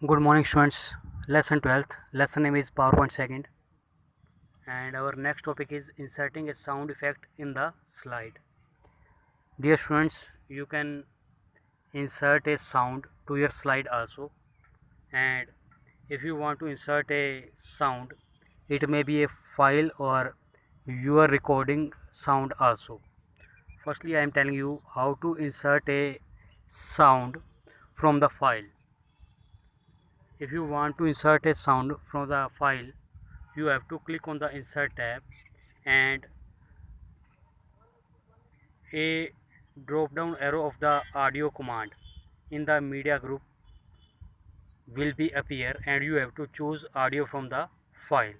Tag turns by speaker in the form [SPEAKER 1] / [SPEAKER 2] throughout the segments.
[SPEAKER 1] Good morning, students. Lesson 12th. Lesson name is PowerPoint second. And our next topic is inserting a sound effect in the slide. Dear students, you can insert a sound to your slide also. And if you want to insert a sound, it may be a file or your recording sound also. Firstly, I am telling you how to insert a sound from the file. If you want to insert a sound from the file, you have to click on the insert tab and a drop down arrow of the audio command in the media group will be appear, and you have to choose audio from the file.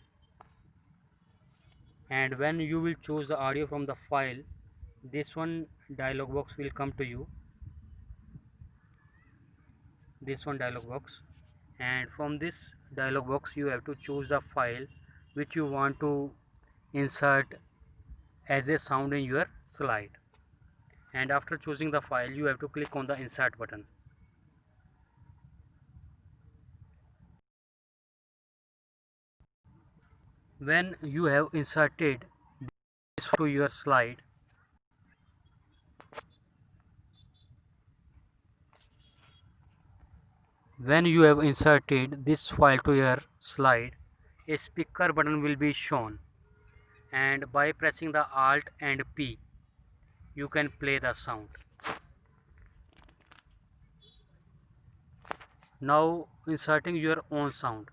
[SPEAKER 1] And when you will choose the audio from the file, this one dialog box will come to you, this one dialog box, and from this dialog box you have to choose the file which you want to insert as a sound in your slide. And after choosing the file, you have to click on the insert button. When you have inserted this to your slide, when you have inserted this file to your slide, a speaker button will be shown, and by pressing the Alt and P, you can play the sound. Now inserting your own sound.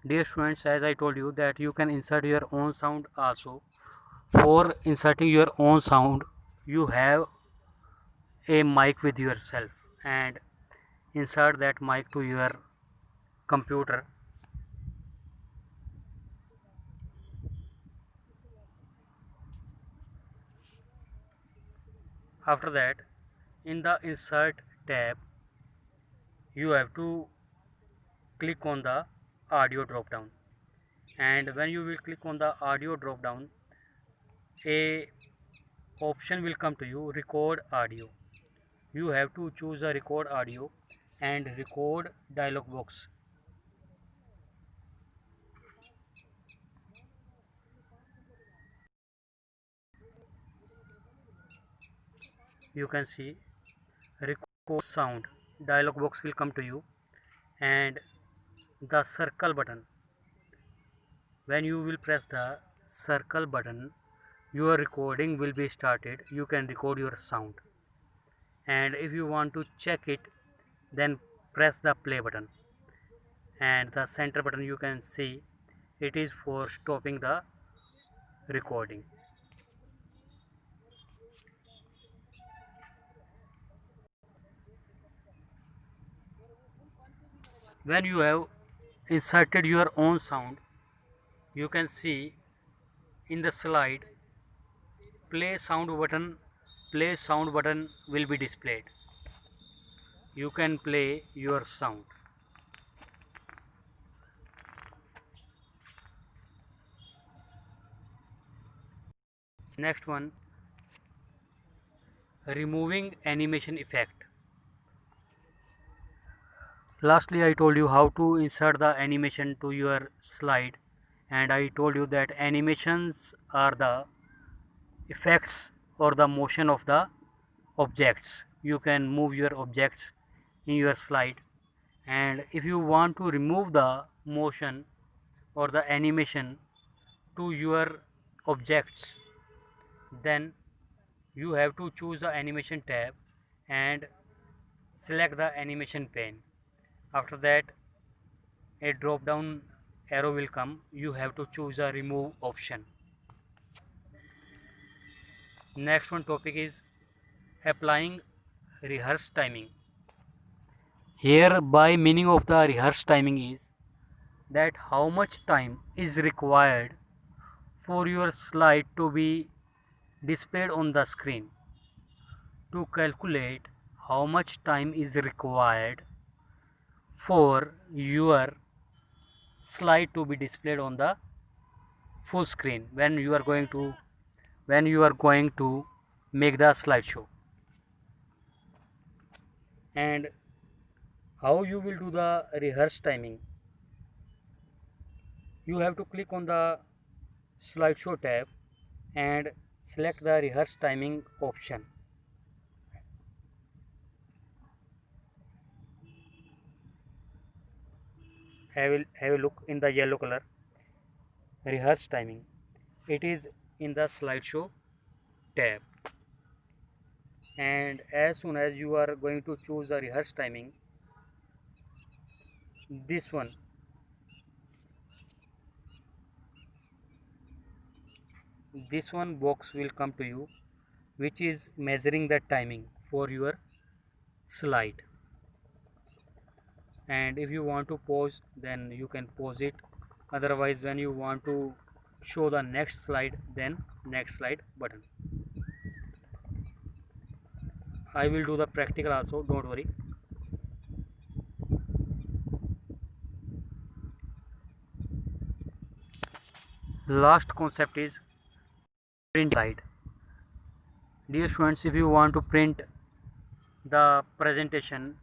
[SPEAKER 1] Dear students, as I told you that you can insert your own sound also. For inserting your own sound, you have a mic with yourself and insert that mic to your computer. After that, in the insert tab, you have to click on the audio drop down, and when you will click on the audio drop down, a option will come to you, record audio. You have to choose the record audio and record dialog box. You can see record sound dialog box will come to you, and the circle button. When you will press the circle button, your recording will be started. You can record your sound, and if you want to check it, then press the play button, and the center button you can see it is for stopping the recording. When you have inserted your own sound, you can see in the slide play sound button will be displayed. You can play your sound. Next one, removing animation effect. Lastly, I told you how to insert the animation to your slide, and I told you that animations are the effects or the motion of the objects. You can move your objects in your slide, and if you want to remove the motion or the animation to your objects, then you have to choose the animation tab and select the animation pane. After that, a drop down arrow will come. You have to choose the remove option. Next one topic is applying rehearse timing. Here, by meaning of the rehearse timing is that how much time is required for your slide to be displayed on the screen. To calculate how much time is required for your slide to be displayed on the full screen when you are going to make the slideshow. And How you will do the rehearse timing? You have to click on the slideshow tab and select the rehearse timing option. Have a look in the yellow color, rehearse timing. It is in the slideshow tab, and as soon as you are going to choose the rehearse timing, this one box will come to you, which is measuring the timing for your slide. And if you want to pause, then you can pause it. Otherwise, when you want to show the next slide, then next slide button. I will do the practical also, don't worry. Last concept is print slide. Dear students, if you want to print the presentation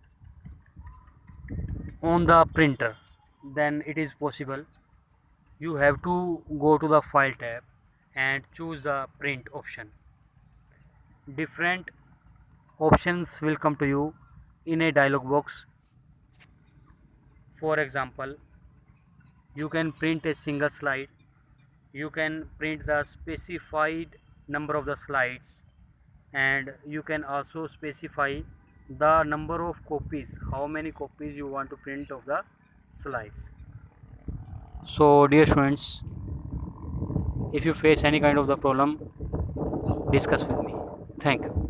[SPEAKER 1] on the printer, then it is possible. You have to go to the file tab and choose the print option. Different options will come to you in a dialog box. For example, you can print a single slide, you can print the specified number of the slides, and you can also specify the number of copies, how many copies you want to print of the slides. So dear students, if you face any kind of the problem, discuss with me. Thank you.